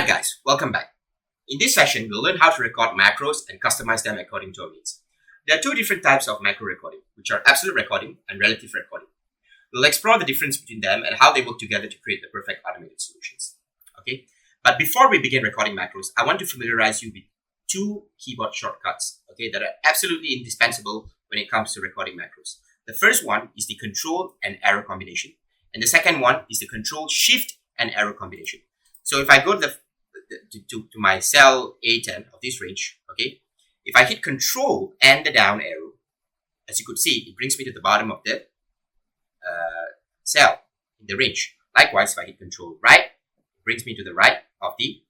Hi guys, welcome back. In this session, we'll learn how to record macros and customize them according to our needs. There are two different types of macro recording, which are absolute recording and relative recording. We'll explore the difference between them and how they work together to create the perfect automated solutions. Okay, but before we begin recording macros, I want to familiarize you with two keyboard shortcuts, okay, that are absolutely indispensable when it comes to recording macros. The first one is the Control and arrow combination, and the second one is the Control Shift and arrow combination. So if I go to my cell A10 of this range, okay, if I hit Control and the down arrow, as you could see, it brings me to the bottom of the cell in the range. Likewise, if I hit Control right, it brings me to the right of the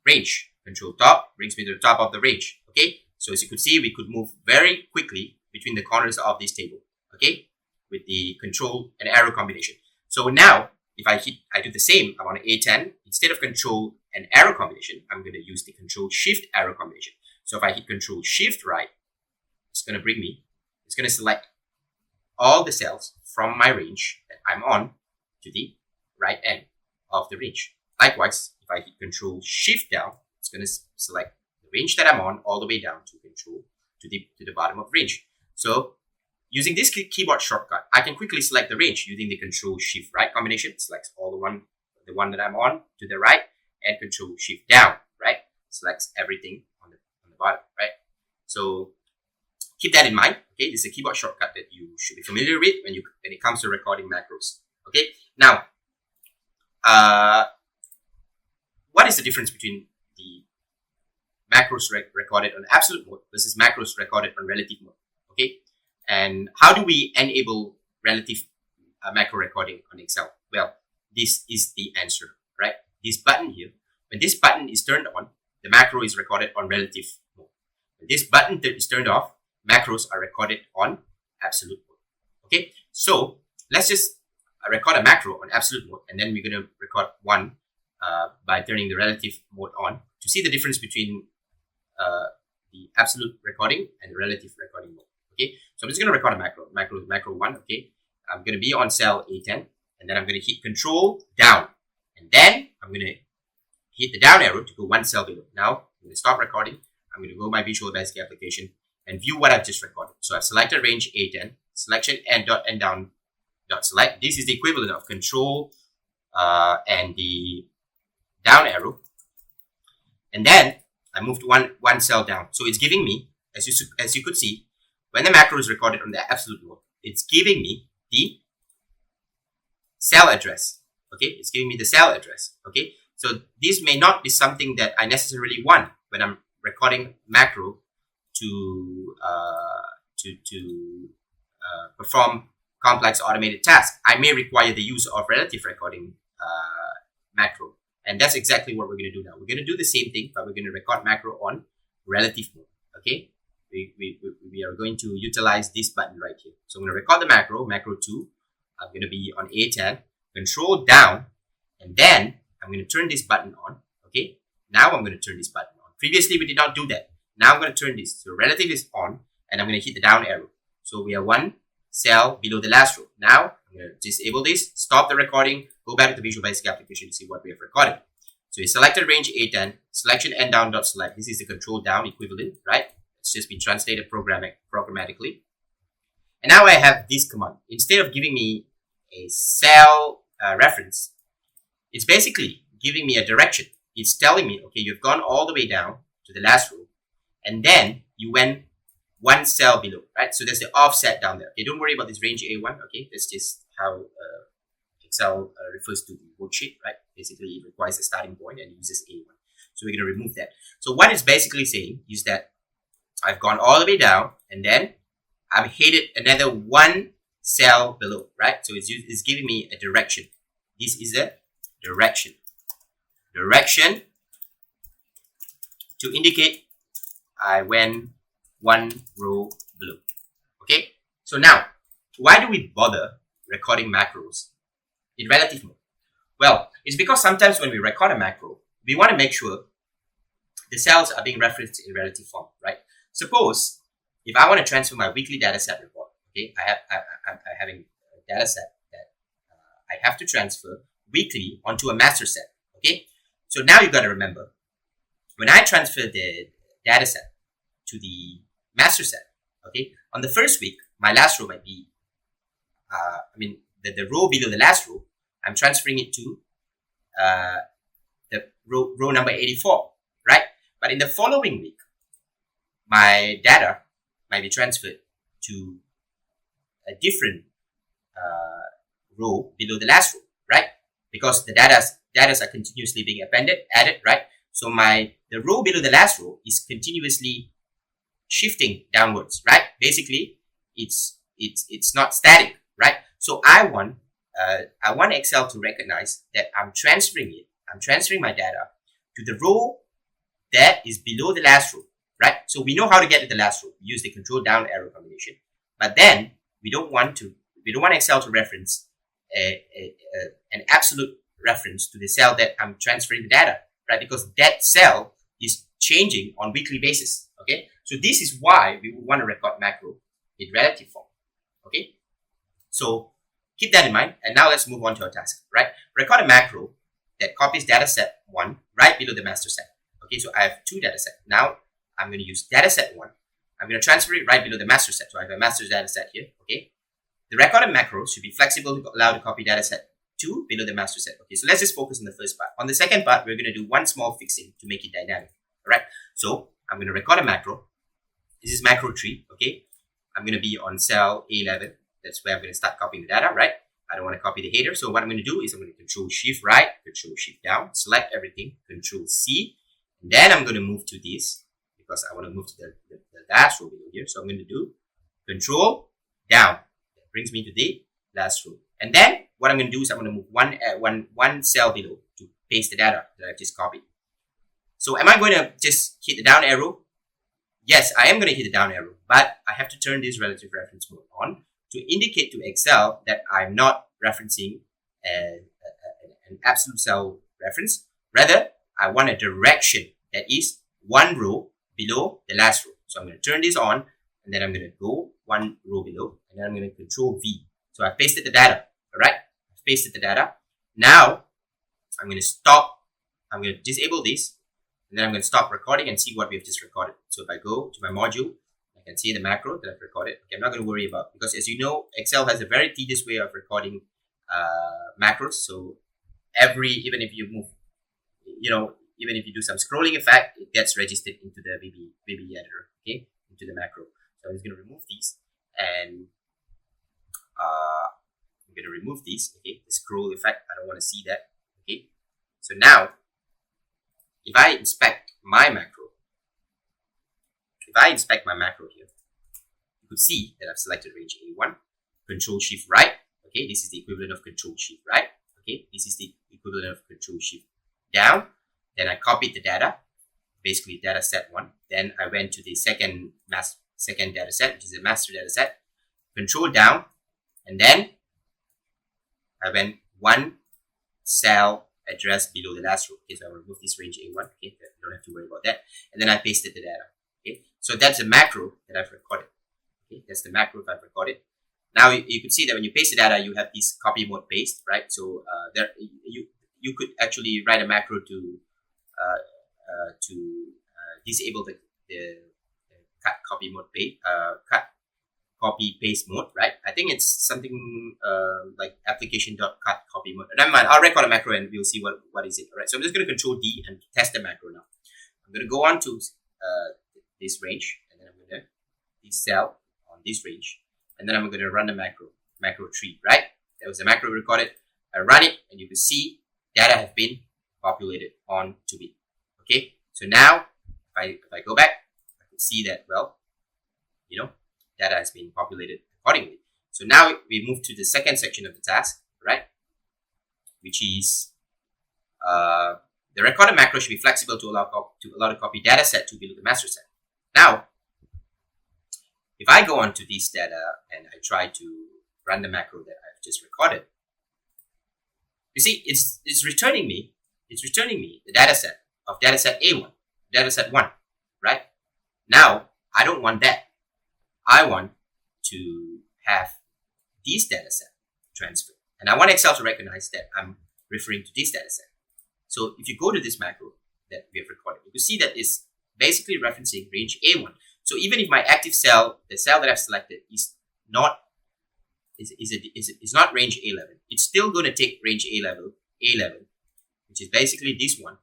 range. Control top brings me to the top of the range. Okay, so as you could see, we could move very quickly between the corners of this table. Okay, with the Control and arrow combination. So now, if I do the same, I'm on A10, instead of Control and arrow combination, I'm going to use the Control Shift arrow combination. So if I hit Control Shift right, it's going to select all the cells from my range that I'm on to the right end of the range. Likewise, if I hit Control Shift down, it's going to select the range that I'm on all the way down to the bottom of range. So using this keyboard shortcut, I can quickly select the range using the Control Shift right combination. It selects all the one that I'm on to the right, and Control Shift down, right? Selects everything on the bottom, right? So keep that in mind. Okay, this is a keyboard shortcut that you should be familiar with when it comes to recording macros. Okay, now what is the difference between the macros recorded on absolute mode versus macros recorded on relative mode? Okay. And how do we enable relative macro recording on Excel? Well, this is the answer, right? This button here, when this button is turned on, the macro is recorded on relative mode. When this button is turned off, macros are recorded on absolute mode. Okay, so let's just record a macro on absolute mode, and then we're going to record one by turning the relative mode on to see the difference between the absolute recording and the relative recording mode. Okay, so I'm just going to record a macro 1. Okay, I'm going to be on cell A10, and then I'm going to hit Control down, and then I'm going to hit the down arrow to go one cell below. Now I'm going to stop recording. I'm going to go to my Visual Basic application and view what I've just recorded. So I've selected range A10, selection and down select. This is the equivalent of Control and the down arrow, and then I moved one cell down. So it's giving me, as you could see, when the macro is recorded on the absolute mode, it's giving me the cell address. Okay, it's giving me the cell address. Okay, so this may not be something that I necessarily want when I'm recording macro to perform complex automated tasks. I may require the use of relative recording macro, and that's exactly what we're going to do now. We're going to do the same thing, but we're going to record macro on relative mode. Okay. We are going to utilize this button right here. So I'm going to record the macro 2. I'm going to be on A10, Control down, and then I'm going to turn this button on. Okay, now I'm going to turn this button on. Previously, we did not do that. Now I'm going to turn this. So relative is on, and I'm going to hit the down arrow. So we are one cell below the last row. Now I'm going to disable this, stop the recording, go back to the Visual Basic application to see what we have recorded. So we selected range A10, selection and down dot select. This is the Control down equivalent, right? It's just been translated programmatically. And now I have this command. Instead of giving me a cell reference, it's basically giving me a direction. It's telling me, okay, you've gone all the way down to the last row, and then you went one cell below, right? So there's the offset down there. Okay, don't worry about this range A1. Okay, that's just how Excel refers to the worksheet, right? Basically, it requires a starting point and uses A1. So we're going to remove that. So what it's basically saying is that I've gone all the way down, and then I'm headed another one cell below, right? So it's giving me a direction. This is a direction to indicate I went one row below. Okay, so now why do we bother recording macros in relative mode? Well, it's because sometimes when we record a macro, we want to make sure the cells are being referenced in relative form, right? Suppose if I want to transfer my weekly data set report, okay, I'm having a data set that I have to transfer weekly onto a master set, okay? So now you got to remember, when I transfer the data set to the master set, okay, on the first week, my last row might be, the row below the last row, I'm transferring it to the row number 84, right? But in the following week, my data might be transferred to a different row below the last row, right? Because the data are continuously being added, right? So the row below the last row is continuously shifting downwards, right? Basically, it's not static, right? So I want Excel to recognize that I'm transferring my data to the row that is below the last row, right? So we know how to get to the last row. We use the control down arrow combination, but then we don't want Excel to reference an absolute reference to the cell that I'm transferring the data, right? Because that cell is changing on weekly basis. Okay, so this is why we would want to record macro in relative form. Okay, so keep that in mind. And now let's move on to our task, right? Record a macro that copies data set 1 right below the master set. Okay, so I have two data sets. Now I'm going to use data set 1. I'm going to transfer it right below the master set. So I have a master data set here. Okay, the recorded macro should be flexible to allow to copy data set 2 below the master set. Okay, so let's just focus on the first part. On the second part, we're going to do one small fixing to make it dynamic. All right, so I'm going to record a macro. This is macro 3. Okay, I'm going to be on cell A11. That's where I'm going to start copying the data, right? I don't want to copy the header. So what I'm going to do is I'm going to Control Shift right, Control Shift down, select everything, Control C. And then I'm going to move to this because I want to move to the last row below here. So I'm going to do Control down. That brings me to the last row. And then what I'm going to do is I'm going to move one cell below to paste the data that I've just copied. So am I going to just hit the down arrow? Yes, I am going to hit the down arrow, but I have to turn this relative reference mode on to indicate to Excel that I'm not referencing an absolute cell reference. Rather, I want a direction that is one row below the last row. So I'm going to turn this on, and then I'm going to go one row below, and then I'm going to Control V. So I pasted the data. All right, I've pasted the data. Now I'm going to stop. I'm going to disable this, and then I'm going to stop recording and see what we've just recorded. So if I go to my module, I can see the macro that I've recorded. Okay, I'm not going to worry about, because as you know, Excel has a very tedious way of recording macros. So even if you move, even if you do some scrolling effect, it gets registered into the VBA editor, okay, into the macro. So I'm just going to remove these, and I'm going to remove these, okay, the scroll effect. I don't want to see that, okay. So now, if I inspect my macro here, you could see that I've selected range A1, Control Shift right. Okay, this is the equivalent of Control Shift right. Okay, this is the equivalent of Control Shift down. Then I copied the data, basically data set 1. Then I went to the second data set, which is a master data set, Control down, and then I went one cell address below the last row. Okay, so I'll remove this range A1. Okay, you don't have to worry about that. And then I pasted the data. Okay, so that's a macro that I've recorded. Okay, that's the macro that I've recorded. Now you can see that when you paste the data, you have this copy mode paste, right? So you could actually write a macro to disable the cut copy mode paste, cut copy paste mode, right? I think it's something like application.cut copy mode. Never mind, I'll record a macro and we'll see what is it. All right, so I'm just going to Control D and test the macro now. I'm going to go on to this range, and then I'm going to this cell on this range, and then I'm going to run the macro 3, right? That was the macro recorded. I run it, and you can see data have been populated onto it. Okay, so now if I go back, I can see that, well, data has been populated accordingly. So now we move to the second section of the task, right? Which is the recorded macro should be flexible to allow to copy data set to below the master set. Now, if I go onto this data and I try to run the macro that I've just recorded, you see it's returning me the data set of data set A1, data set 1, right? Now I don't want that. I want to have this data set transferred, and I want Excel to recognize that I'm referring to this data set. So if you go to this macro that we have recorded, you can see that it's basically referencing range A1. So even if my active cell, the cell that I've selected, is not not range A11, it's still going to take range A11, which is basically this one,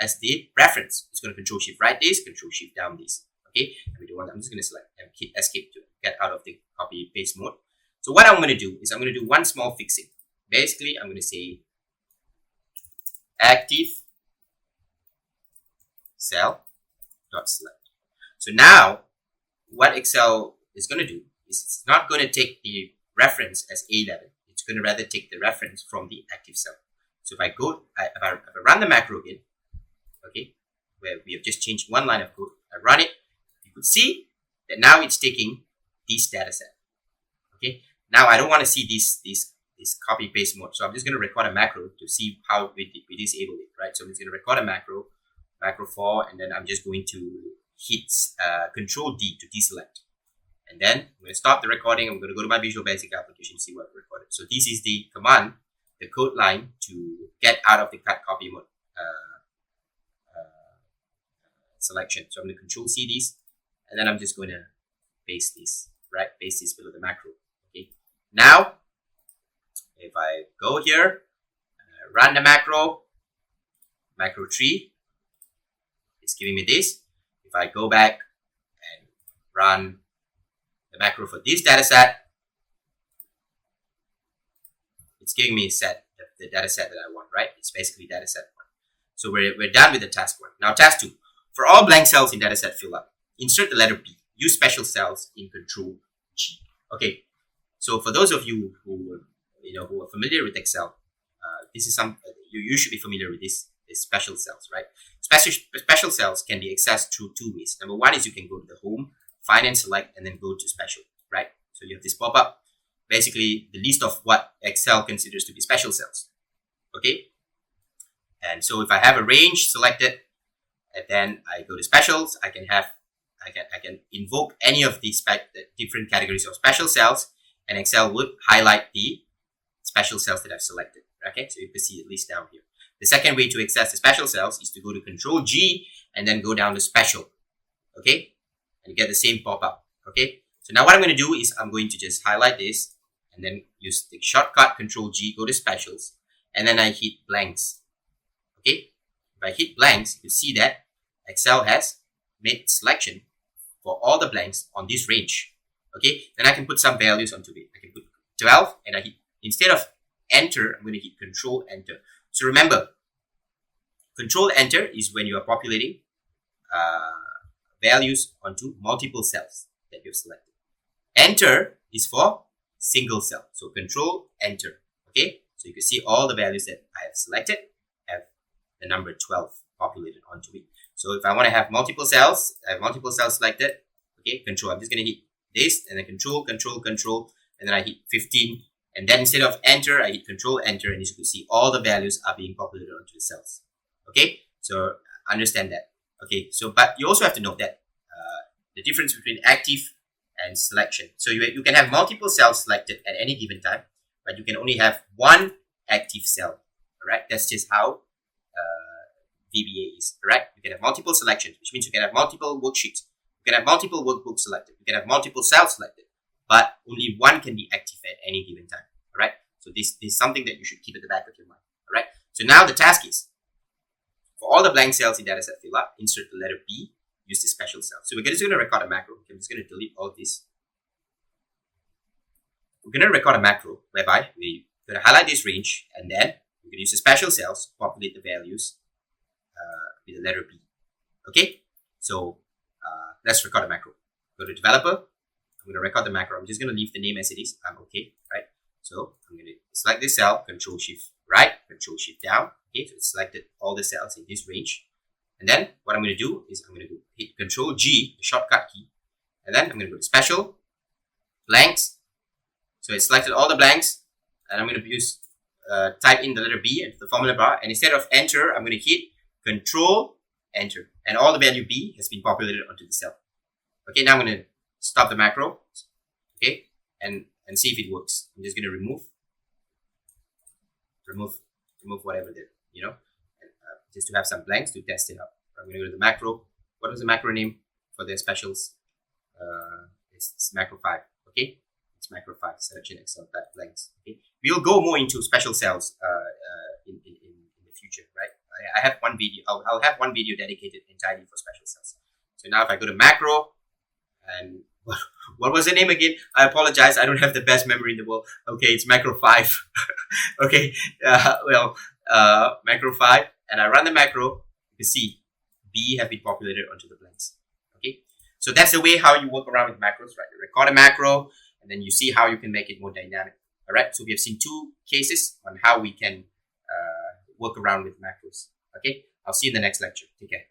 as the reference. It's going to control shift right this, control shift down this. Okay, and we don't want. I'm just going to select and hit escape to get out of the copy paste mode. So what I'm going to do is I'm going to do one small fixing. Basically, I'm going to say active cell dot select. So now what Excel is going to do is it's not going to take the reference as A11. It's going to rather take the reference from the active cell. So if I go, if I run the macro again, okay, where we have just changed one line of code, I run it, you could see that now it's taking this data set. Okay, now I don't want to see this copy paste mode, so I'm just going to record a macro to see how we disable it, right? So I'm just going to record a macro 4, and then I'm just going to hit Control D to deselect. And then I'm going to stop the recording. I'm going to go to my Visual Basic application, see what I recorded. So this is the command, the code line to get out of the cut copy mode selection. So I'm going to Control C this, and then I'm just going to paste this, right? Paste this below the macro. Okay. Now, if I go here, run the macro 3, it's giving me this. If I go back and run the macro for this data set, it's giving me the data set that I want, right? It's basically data set 1. So we're done with the task 1. Now task 2. For all blank cells in data set fill up, insert the letter B. Use special cells in Control G. Okay. So for those of you who are familiar with Excel, this is you should be familiar with this special cells, right? Special cells can be accessed through 2 ways. Number 1 is you can go to the home, find and select, and then go to special, right? So you have this pop-up, basically the list of what Excel considers to be special cells. Okay, and so if I have a range selected, and then I go to specials, I can invoke any of these different categories of special cells, and Excel would highlight the special cells that I've selected. Okay, so you can see the list down here. The second way to access the special cells is to go to Control G and then go down to special. Okay, and you get the same pop-up. Okay, so now what I'm going to do is I'm going to just highlight this and then use the shortcut Control G, go to specials, and then I hit blanks. Okay, if I hit blanks, you see that Excel has made selection for all the blanks on this range. Okay, then I can put some values onto it. I can put 12, and I hit, instead of enter, I'm going to hit Control Enter. So remember, Control Enter is when you are populating values onto multiple cells that you've selected. Enter is for single cell. So Control Enter. Okay, so you can see all the values that I have selected have the number 12 populated onto it. So if I want to have multiple cells, I have multiple cells selected. Okay, Control. I'm just going to hit this and then Control, and then I hit 15. And then instead of enter, I hit Control Enter, and as you can see, all the values are being populated onto the cells. Okay, so understand that. Okay, so but you also have to note that the difference between active and selection. So you can have multiple cells selected at any given time, but you can only have one active cell. All right, that's just how VBA is. All right, you can have multiple selections, which means you can have multiple worksheets. You can have multiple workbooks selected. You can have multiple cells selected, but only one can be active at any given time. All right, so this is something that you should keep at the back of your mind. All right, so now the task is, for all the blank cells in dataset fill up, insert the letter B, use the special cell. So we're just going to record a macro. I'm just going to delete all this. We're going to record a macro whereby we're going to highlight this range, and then we're going to use the special cells to populate the values with the letter B. Okay, so let's record a macro. Go to developer. I'm going to record the macro. I'm just going to leave the name as it is. I'm okay, right? So I'm going to select this cell, Control Shift right, Control Shift down. Okay, so it's selected all the cells in this range. And then what I'm going to do is I'm going to hit Control G, the shortcut key, and then I'm going to go to Special, Blanks. So it's selected all the blanks, and I'm going to use type in the letter B into the formula bar, and instead of Enter, I'm going to hit Control Enter, and all the value B has been populated onto the cell. Okay, now I'm going to stop the macro, okay, and see if it works. I'm just going to remove whatever there, just to have some blanks to test it out. I'm going to go to the macro. What was the macro name for the specials? It's macro 5. Okay, it's macro 5. Search in Excel type blanks. Okay, we'll go more into special cells in the future, right? I have one video. I'll have one video dedicated entirely for special cells. So now if I go to macro, and what was the name again? I apologize. I don't have the best memory in the world. Okay, it's macro 5. Okay, macro 5, and I run the macro. You can see B have been populated onto the blanks. Okay, so that's the way how you work around with macros, right? You record a macro, and then you see how you can make it more dynamic. All right, so we have seen 2 cases on how we can work around with macros. Okay, I'll see you in the next lecture. Take care.